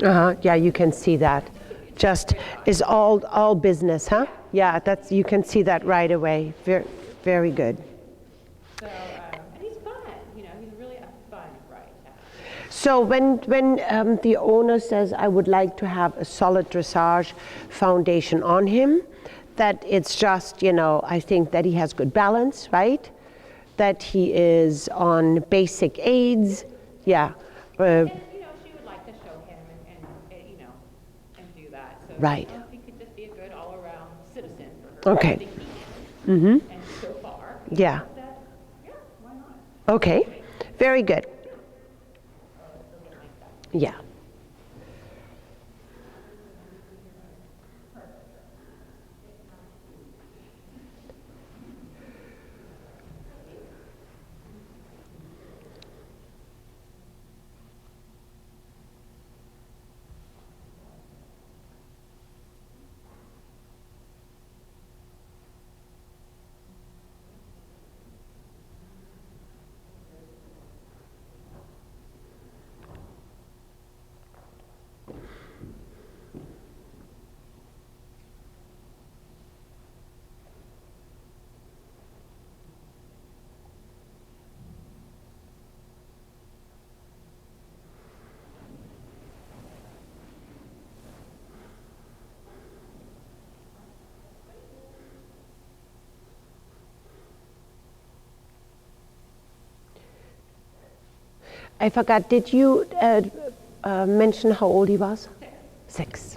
Yeah, you can see that. Just is all business, huh? Yeah, that's, you can see that right away. Very, very good. So, and he's fun, he's really a fun right cat. So when the owner says, I would like to have a solid dressage foundation on him, that it's just, I think that he has good balance, right? That he is on basic aids, yeah. And, she would like to show him and do that. So, right. He could just be a good all-around citizen for her. Okay. I think he is. And so far, yeah. Yeah, why not? Okay, very good. Yeah. I forgot, did you mention how old he was? 6.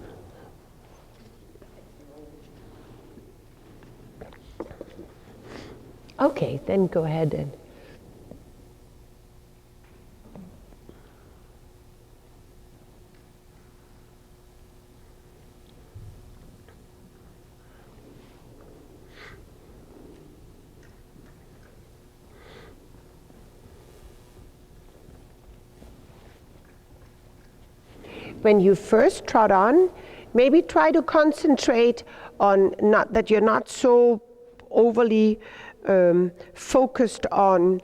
Okay, then go ahead and. When you first trot on, maybe try to concentrate on that you're not so overly focused on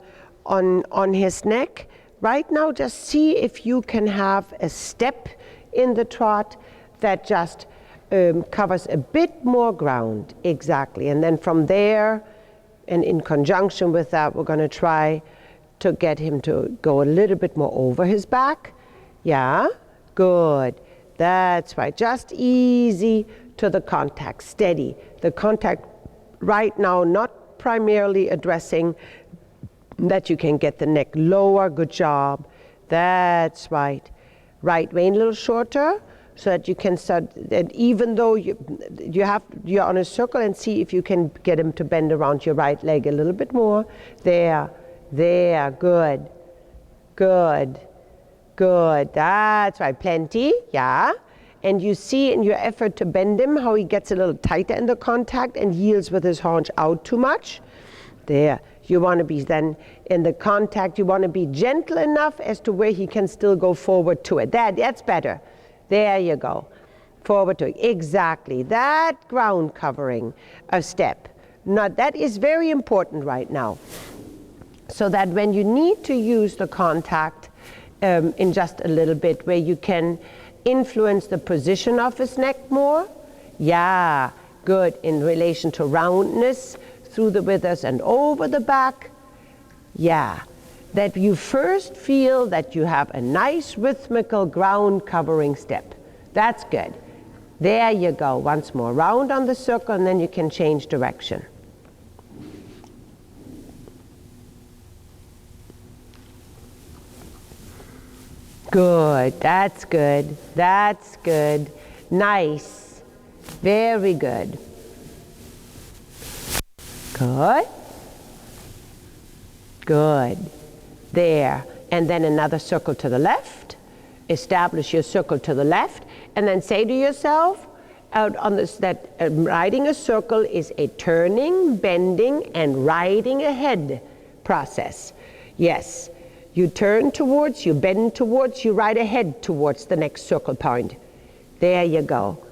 his neck. Right now, just see if you can have a step in the trot that just covers a bit more ground. Exactly. And then from there, and in conjunction with that, we're going to try to get him to go a little bit more over his back. Yeah. Good. That's right. Just easy to the contact. Steady. The contact right now, not primarily addressing that you can get the neck lower. Good job. That's right. Right vein a little shorter so that you can start, and even though you're on a circle, and see if you can get him to bend around your right leg a little bit more. There. Good. Good. Good, that's right, plenty, yeah. And you see in your effort to bend him how he gets a little tighter in the contact and yields with his haunch out too much. There, you want to be then in the contact, you want to be gentle enough as to where he can still go forward to it. That's better. There you go, forward to it, exactly. That ground covering a step. Now that is very important right now. So that when you need to use the contact, in just a little bit, where you can influence the position of his neck more. Yeah, good, in relation to roundness through the withers and over the back. Yeah, that you first feel that you have a nice rhythmical ground covering step. That's good. There you go, once more, round on the circle, and then you can change direction. Good, that's good, that's good. Nice, very good. Good, good. There, and then another circle to the left. Establish your circle to the left, and then say to yourself, out on this, that riding a circle is a turning, bending, and riding ahead process. Yes. You turn towards, you bend towards, you ride ahead towards the next circle point. There you go.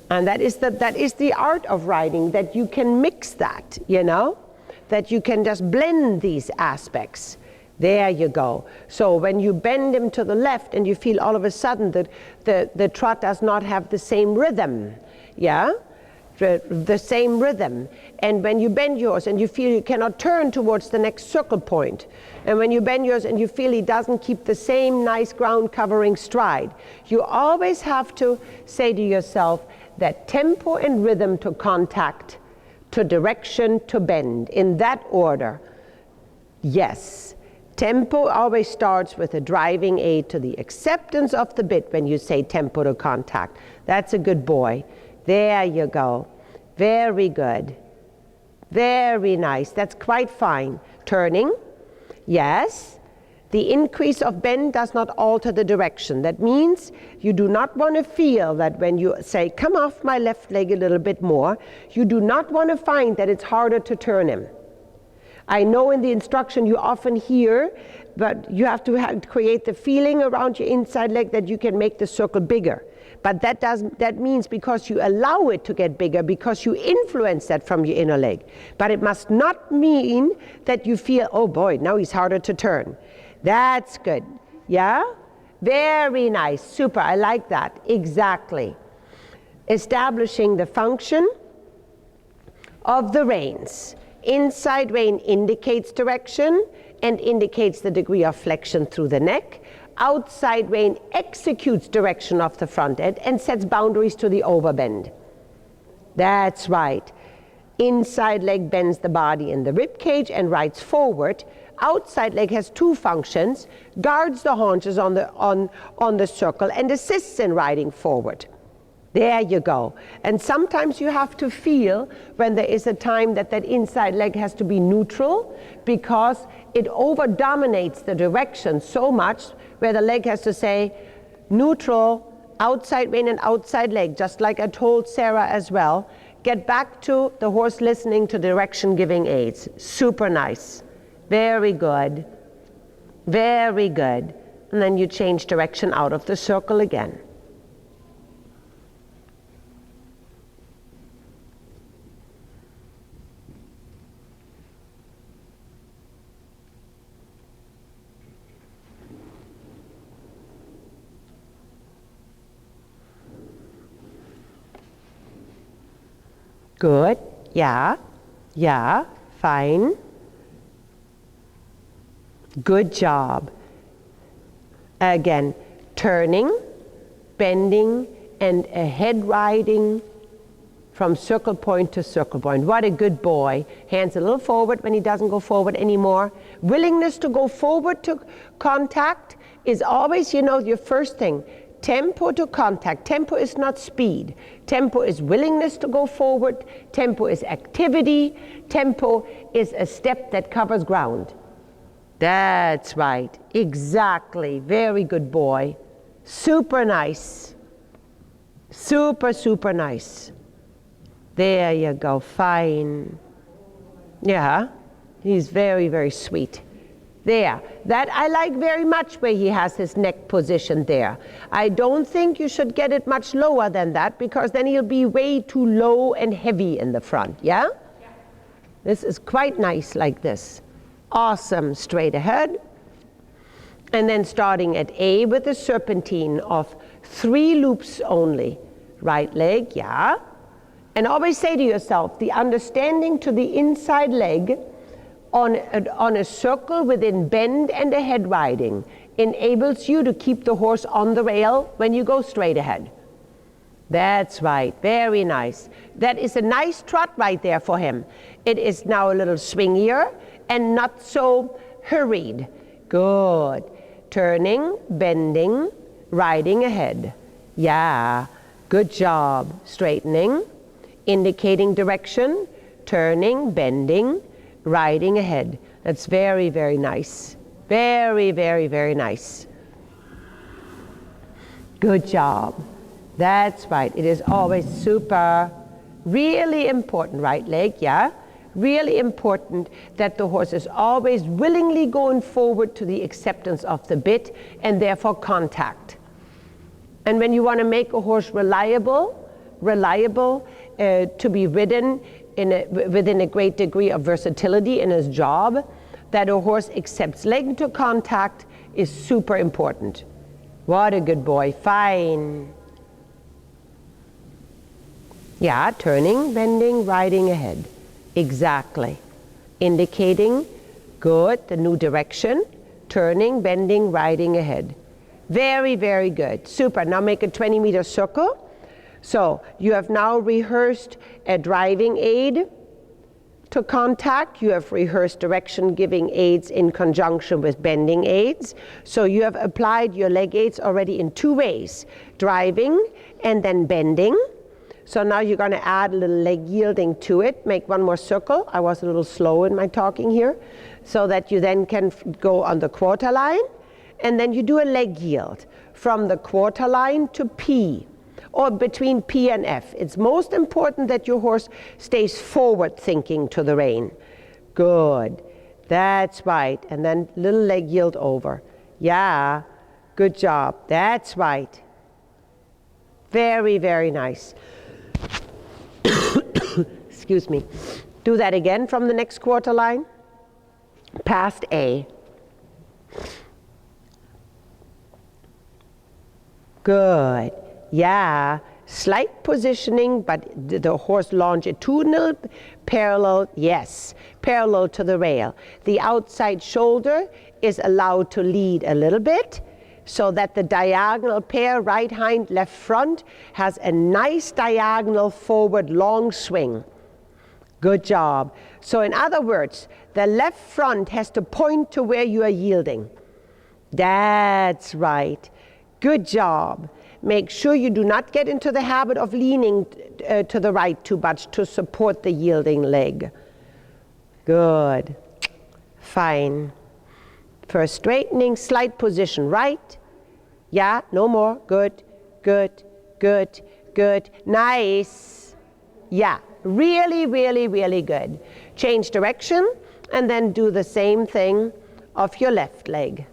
And that is the art of riding, that you can mix that, that you can just blend these aspects. There you go. So when you bend him to the left and you feel all of a sudden that the trot does not have the same rhythm, yeah? The same rhythm. And when you bend yours and you feel you cannot turn towards the next circle point, and when you bend yours and you feel he doesn't keep the same nice ground covering stride, you always have to say to yourself that tempo and rhythm to contact, to direction, to bend, in that order. Yes. Tempo always starts with a driving aid to the acceptance of the bit when you say tempo to contact. That's a good boy. There you go. Very good. Very nice. That's quite fine. Turning. Yes. The increase of bend does not alter the direction. That means you do not want to feel that when you say, come off my left leg a little bit more, you do not want to find that it's harder to turn him. I know in the instruction you often hear, but you have to create the feeling around your inside leg that you can make the circle bigger. But that means because you allow it to get bigger, because you influence that from your inner leg. But it must not mean that you feel, oh boy, now he's harder to turn. That's good. Yeah? Very nice. Super. I like that. Exactly. Establishing the function of the reins. Inside rein indicates direction and indicates the degree of flexion through the neck. Outside rein executes direction of the front end and sets boundaries to the overbend. That's right. Inside leg bends the body in the rib cage and rides forward. Outside leg has two functions, guards the haunches on the circle and assists in riding forward. There you go. And sometimes you have to feel when there is a time that inside leg has to be neutral, because it over-dominates the direction so much where the leg has to say neutral, outside rein and outside leg, just like I told Sarah as well. Get back to the horse listening to direction-giving aids. Super nice. Very good. Very good. And then you change direction out of the circle again. Good. Yeah. Yeah. Fine. Good job. Again, turning, bending, and ahead riding from circle point to circle point. What a good boy. Hands a little forward when he doesn't go forward anymore. Willingness to go forward to contact is always, your first thing. Tempo to contact. Tempo is not speed. Tempo is willingness to go forward. Tempo is activity. Tempo is a step that covers ground. That's right. Exactly. Very good boy. Super nice. Super, super nice. There you go. Fine. Yeah. He's very, very sweet. There. That I like very much where he has his neck position there. I don't think you should get it much lower than that, because then he'll be way too low and heavy in the front. Yeah? Yeah. This is quite nice like this. Awesome. Straight ahead. And then starting at A with a serpentine of 3 loops only. Right leg, yeah. And always say to yourself, the understanding to the inside leg on a circle within bend and ahead riding enables you to keep the horse on the rail when you go straight ahead. That's right. Very nice. That is a nice trot right there for him. It is now a little swingier and not so hurried. Good. Turning, bending, riding ahead. Yeah. Good job. Straightening, indicating direction, turning, bending, riding ahead. That's very, very nice. Very, very, very nice. Good job. That's right. It is always super, really important. Right leg, yeah. Really important that the horse is always willingly going forward to the acceptance of the bit and therefore contact. And when you want to make a horse reliable to be ridden within a great degree of versatility in his job, that a horse accepts leg to contact is super important. What a good boy, fine. Yeah, turning, bending, riding ahead. Exactly. Indicating, good, the new direction, turning, bending, riding ahead. Very, very good, super. Now make a 20-meter circle. So you have now rehearsed a driving aid to contact. You have rehearsed direction-giving aids in conjunction with bending aids. So you have applied your leg aids already in 2 ways, driving and then bending. So now you're going to add a little leg yielding to it. Make one more circle. I was a little slow in my talking here. So that you then can go on the quarter line. And then you do a leg yield from the quarter line to P, or between P and F. It's most important that your horse stays forward thinking to the rein. Good. That's right. And then little leg yield over. Yeah. Good job. That's right. Very, very nice. Excuse me. Do that again from the next quarter line. Past A. Good. Yeah. Slight positioning, but the horse longitudinal, parallel, yes, parallel to the rail. The outside shoulder is allowed to lead a little bit so that the diagonal pair, right hind, left front, has a nice diagonal forward long swing. Good job. So in other words, the left front has to point to where you are yielding. That's right. Good job. Make sure you do not get into the habit of leaning to the right too much to support the yielding leg. Good. Fine. First straightening, slight position right. Yeah, no more. Good, good, good, good. Nice. Yeah, really, really, really good. Change direction and then do the same thing of your left leg.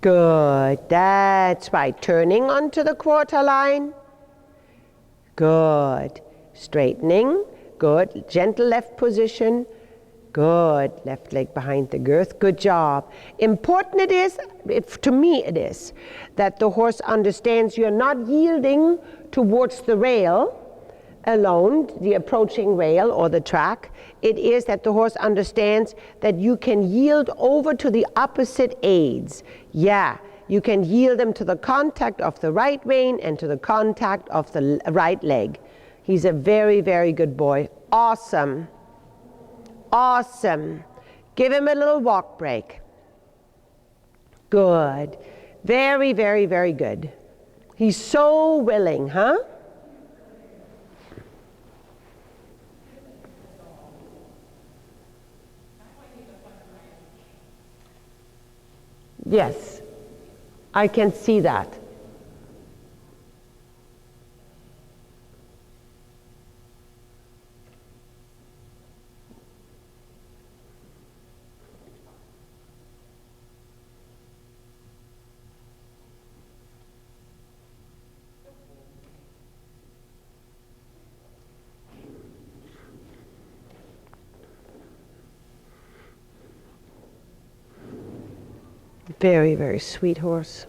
Good, that's right. Turning onto the quarter line. Good. Straightening. Good. Gentle left position. Good. Left leg behind the girth. Good job. Important it is, to me it is, that the horse understands you're not yielding towards the rail alone, the approaching rail or the track. It is that the horse understands that you can yield over to the opposite aids. Yeah, you can yield them to the contact of the right rein and to the contact of the right leg. He's a very, very good boy. Awesome. Awesome. Give him a little walk break. Good. Very, very, very good. He's so willing, huh? Yes, I can see that. Very, very sweet horse.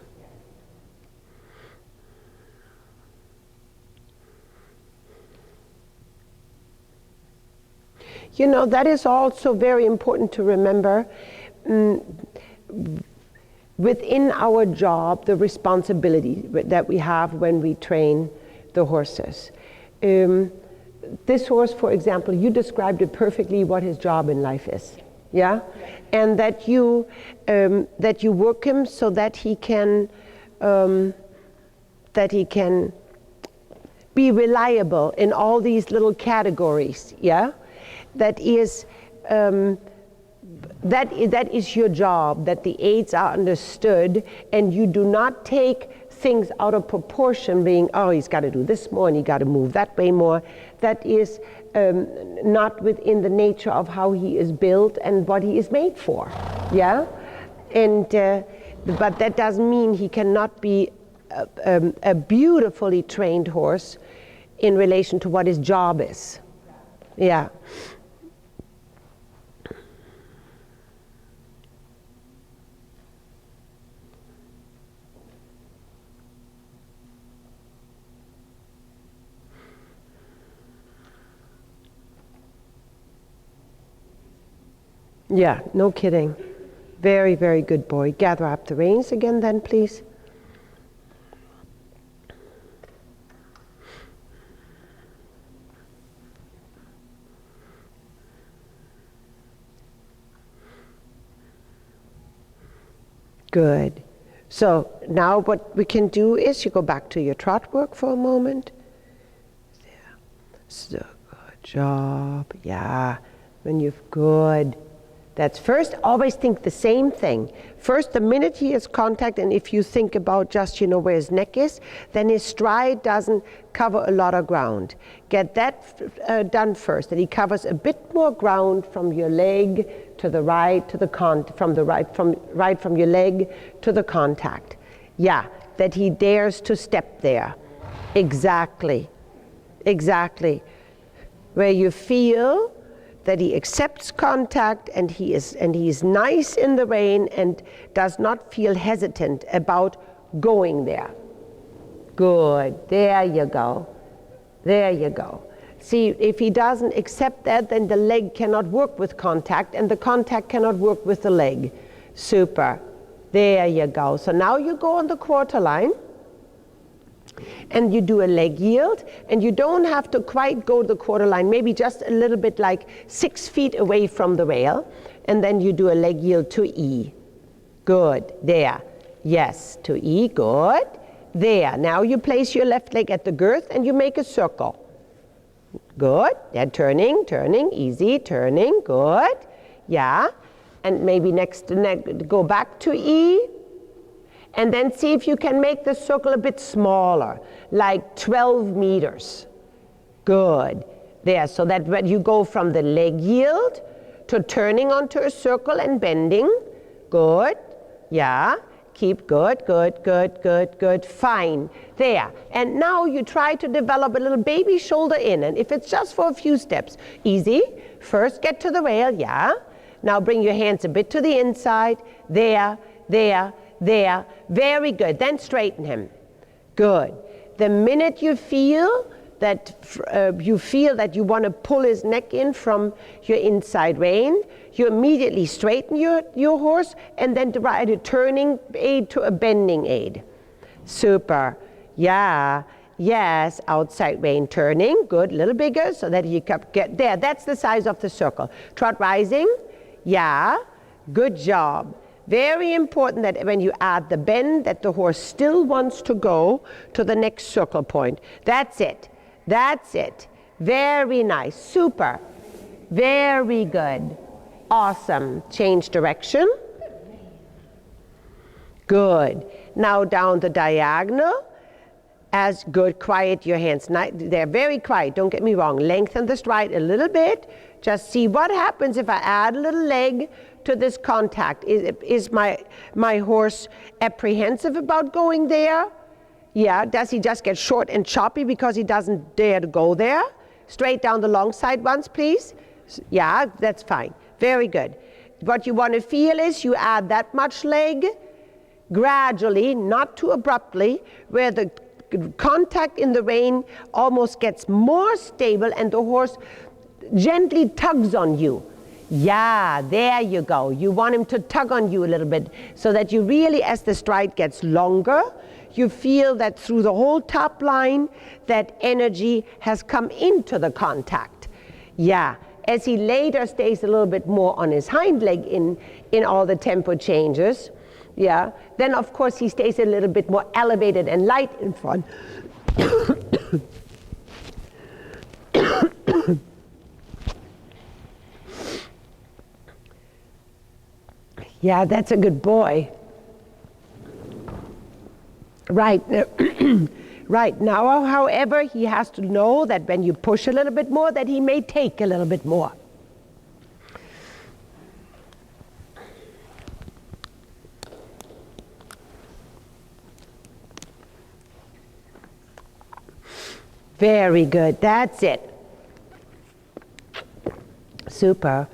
You know, that is also very important to remember. Within our job, the responsibility that we have when we train the horses. This horse, for example, you described it perfectly what his job in life is. Yeah? And that you work him so that he can be reliable in all these little categories. Yeah? That is your job, that the aids are understood and you do not take things out of proportion, being, oh, he's got to do this more and he got to move that way more. That is not within the nature of how he is built and what he is made for. Yeah? And but that doesn't mean he cannot be a beautifully trained horse in relation to what his job is. Yeah. Yeah, no kidding. Very, very good boy. Gather up the reins again then, please. Good. So now what we can do is you go back to your trot work for a moment. There. So good job. Yeah. When you've good. That's first, always think the same thing. First, the minute he has contact, and if you think about just, where his neck is, then his stride doesn't cover a lot of ground. Get that done first, that he covers a bit more ground from your leg to the right, to the from your leg to the contact. Yeah, that he dares to step there. Exactly. Exactly. Where you feel that he accepts contact and he is nice in the rein and does not feel hesitant about going there. Good. There you go. There you go. See, if he doesn't accept that, then the leg cannot work with contact and the contact cannot work with the leg. Super. There you go. So now you go on the quarter line and you do a leg yield, and you don't have to quite go to the quarter line, maybe just a little bit like 6 feet away from the rail, and then you do a leg yield to E. Good. There. Yes, to E. Good. There. Now you place your left leg at the girth and you make a circle. Good. Then turning, easy, turning. Good. Yeah. And maybe next go back to E. And then see if you can make the circle a bit smaller, like 12 meters. Good. There, so that when you go from the leg yield to turning onto a circle and bending. Good. Yeah. Keep good, good, good, good, good. Fine. There. And now you try to develop a little baby shoulder in. And if it's just for a few steps, easy. First get to the rail, yeah. Now bring your hands a bit to the inside. There, there, there. Very good. Then straighten him. Good. The minute you feel that you want to pull his neck in from your inside rein, you immediately straighten your horse and then provide a turning aid to a bending aid. Super. Yeah. Yes. Outside rein turning. Good. A little bigger so that you can get there. That's the size of the circle. Trot rising. Yeah. Good job. Very important that when you add the bend, that the horse still wants to go to the next circle point. That's it. That's it. Very nice. Super. Very good. Awesome. Change direction. Good. Now down the diagonal. As good. Quiet your hands. They're very quiet. Don't get me wrong. Lengthen the stride a little bit. Just see what happens if I add a little leg to this contact. Is my horse apprehensive about going there? Yeah. Does he just get short and choppy because he doesn't dare to go there? Straight down the long side once, please. Yeah, that's fine. Very good. What you want to feel is you add that much leg gradually, not too abruptly, where the contact in the rein almost gets more stable and the horse gently tugs on you. Yeah, there you go. You want him to tug on you a little bit so that you really, as the stride gets longer, you feel that through the whole top line, that energy has come into the contact. Yeah, as he later stays a little bit more on his hind leg in all the tempo changes, yeah, then of course he stays a little bit more elevated and light in front. Yeah, that's a good boy. Right. Right. Now, however, he has to know that when you push a little bit more, that he may take a little bit more. Very good. That's it. Super.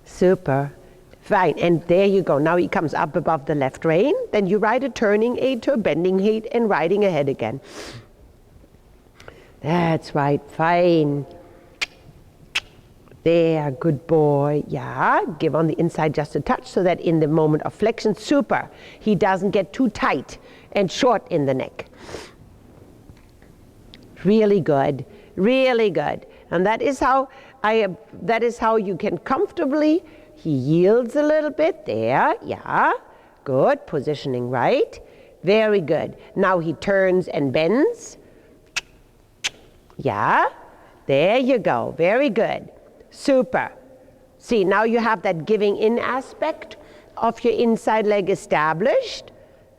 Super. Fine. And there you go. Now he comes up above the left rein. Then you ride a turning aid to a bending aid and riding ahead again. That's right. Fine. There. Good boy. Yeah. Give on the inside just a touch so that in the moment of flexion, super, he doesn't get too tight and short in the neck. Really good, really good. And that is how you can comfortably, he yields a little bit there, yeah, good, positioning right, very good. Now he turns and bends, yeah, there you go, very good, super. See, now you have that giving in aspect of your inside leg established,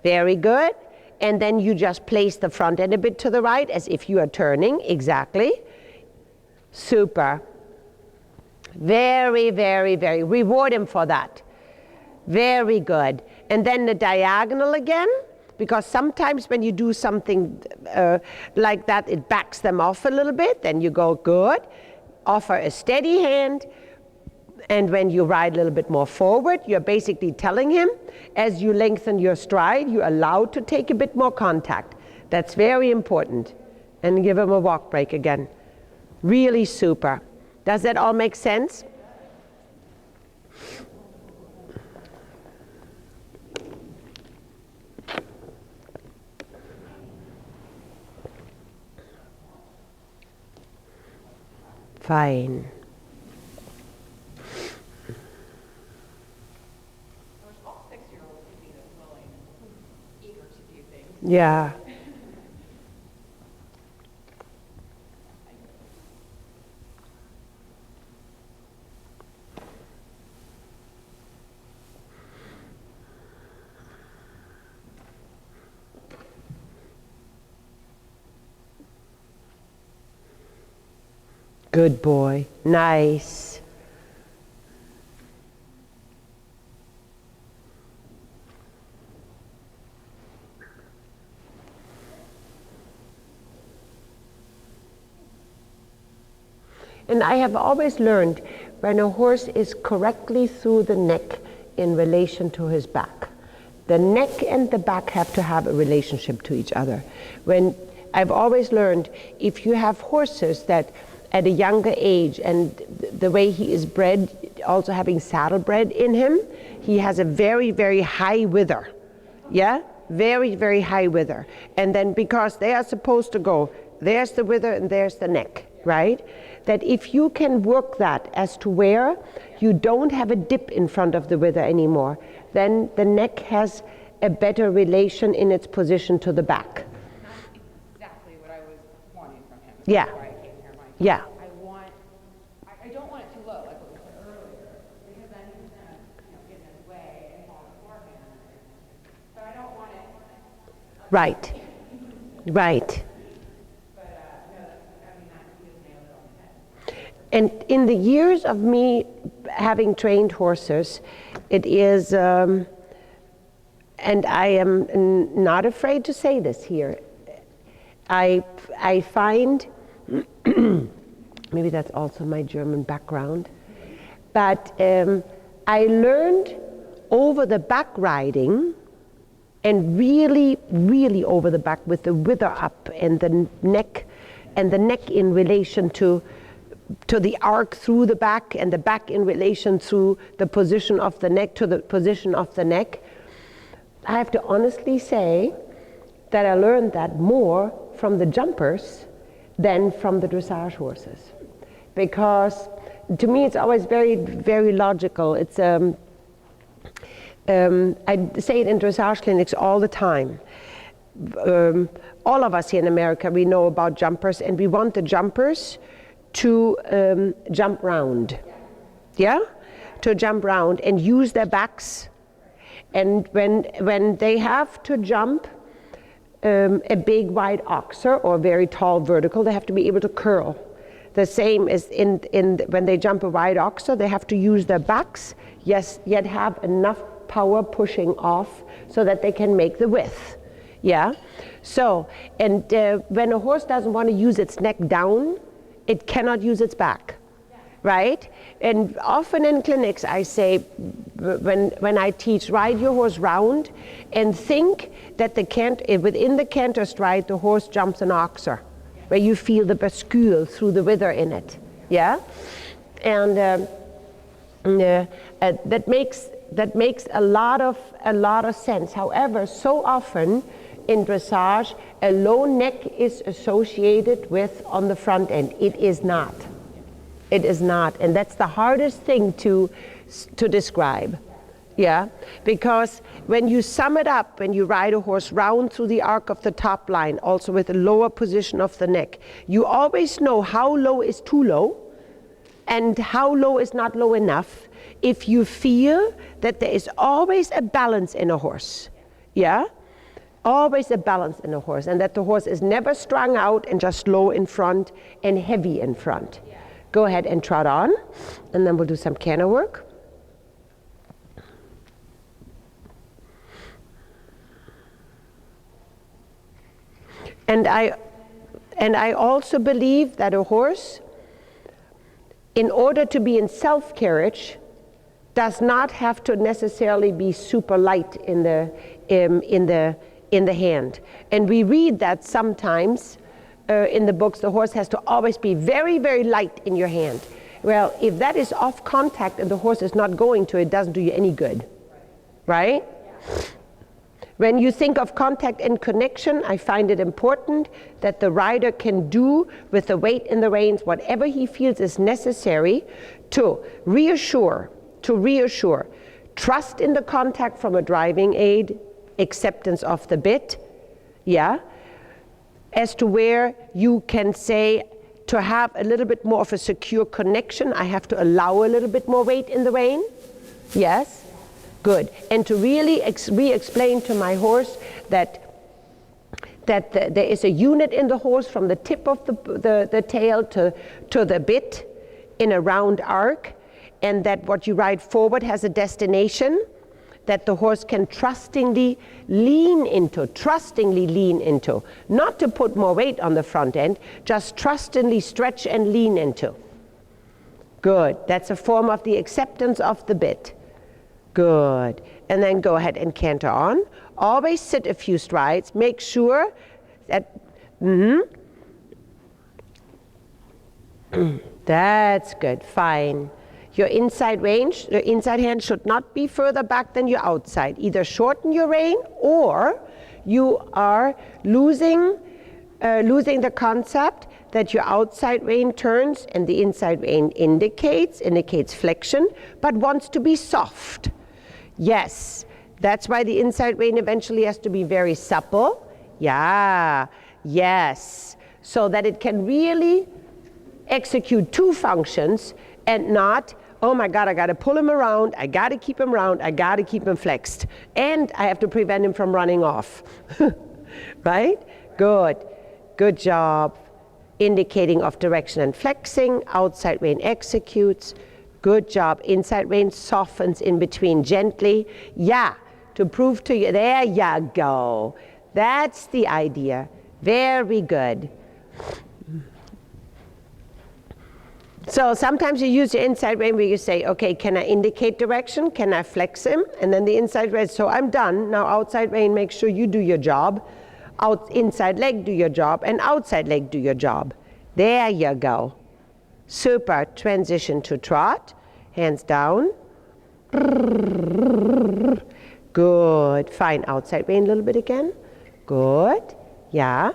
very good. And then you just place the front end a bit to the right as if you are turning, exactly. Super. Very, very, very. Reward him for that. Very good. And then the diagonal again, because sometimes when you do something like that, it backs them off a little bit. Then you go, good. Offer a steady hand. And when you ride a little bit more forward, you're basically telling him, as you lengthen your stride, you're allowed to take a bit more contact. That's very important. And give him a walk break again. Really super. Does that all make sense? Fine. Yeah. Good boy. Nice. And I have always learned when a horse is correctly through the neck in relation to his back, the neck and the back have to have a relationship to each other. When I've always learned if you have horses that at a younger age and the way he is bred, also having saddlebred in him, he has a very, very high wither. Yeah? Very, very high wither. And then because they are supposed to go, there's the wither and there's the neck, right? That if you can work that as to where you don't have a dip in front of the wither anymore, then the neck has a better relation in its position to the back. That's exactly what I was wanting from him. Yeah. Before I came here, Mike. Yeah. I don't want it too low, like what we said earlier, because then he's gonna, get in his way and fall beforehand. So I don't want it. Right. Right. And in the years of me having trained horses, it is, and I am not afraid to say this here, I find, maybe that's also my German background, but I learned over the back riding, and really, really over the back with the wither up and the neck in relation to the arc through the back and the back in relation to the position of the neck to the position of the neck. I have to honestly say that I learned that more from the jumpers than from the dressage horses. Because to me it's always very, very logical. It's I say it in dressage clinics all the time. All of us here in America, we know about jumpers and we want the jumpers to jump round, yeah? To jump round and use their backs. And when they have to jump, a big wide oxer or very tall vertical, they have to be able to curl. The same as when they jump a wide oxer, they have to use their backs, yes, yet have enough power pushing off so that they can make the width. Yeah? So, and when a horse doesn't want to use its neck down, it cannot use its back. Right? And often in clinics I say, when I teach, ride your horse round and think that within the canter stride the horse jumps an oxer, where you feel the bascule through the wither in it. Yeah? And that makes a lot of sense. However, so often in dressage, a low neck is associated with on the front end. It is not. It is not, and that's the hardest thing to describe. Yeah, because when you sum it up, when you ride a horse round through the arc of the top line, also with a lower position of the neck, you always know how low is too low and how low is not low enough if you feel that there is always a balance in a horse. Yeah, always a balance in a horse, and that the horse is never strung out and just low in front and heavy in front. Go ahead and trot on, and then we'll do some canter work. And I also believe that a horse, in order to be in self-carriage, does not have to necessarily be super light in the hand. And we read that sometimes in the books, the horse has to always be very, very light in your hand. Well, if that is off contact and the horse is not going to, it doesn't do you any good, right? When you think of contact and connection, I find it important that the rider can do with the weight in the reins whatever he feels is necessary to reassure, trust in the contact from a driving aid, acceptance of the bit, yeah, as to where you can say, to have a little bit more of a secure connection, I have to allow a little bit more weight in the rein. Yes? Good. And to really re-explain to my horse that there is a unit in the horse from the tip of the tail to the bit in a round arc, and that what you ride forward has a destination that the horse can trustingly lean into, not to put more weight on the front end, just trustingly stretch and lean into. Good. That's a form of the acceptance of the bit. Good. And then go ahead and canter on. Always sit a few strides. Make sure that, that's good, fine. Your inside range, the inside hand should not be further back than your outside. Either shorten your rein or you are losing the concept that your outside rein turns and the inside rein indicates flexion, but wants to be soft. Yes, that's why the inside rein eventually has to be very supple. Yeah, yes, so that it can really execute two functions and not, oh my God, I got to pull him around, I got to keep him round, I got to keep him flexed, and I have to prevent him from running off. Right? Good. Good job. Indicating of direction and flexing. Outside rein executes. Good job. Inside rein softens in between gently. Yeah. To prove to you, there you go. That's the idea. Very good. So sometimes you use your inside rein where you say, okay, can I indicate direction? Can I flex him? And then the inside rein, so I'm done. Now outside rein, make sure you do your job. Inside leg, do your job. And outside leg, do your job. There you go. Super. Transition to trot. Hands down. Good. Fine. Outside rein a little bit again. Good. Yeah.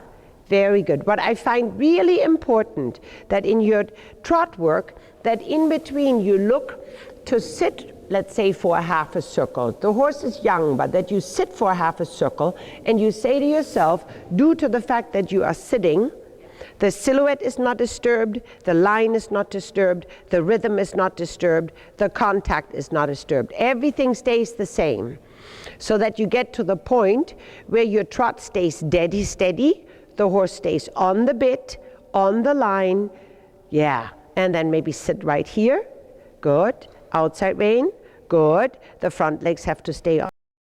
Very good. What I find really important that in your trot work, that in between you look to sit, let's say for a half a circle. The horse is young, but that you sit for a half a circle and you say to yourself, due to the fact that you are sitting, the silhouette is not disturbed, the line is not disturbed, the rhythm is not disturbed, the contact is not disturbed. Everything stays the same. so that you get to the point where your trot stays deady steady, the horse stays on the bit, on the line, yeah, and then maybe sit right here, good, outside rein, good, the front legs have to stay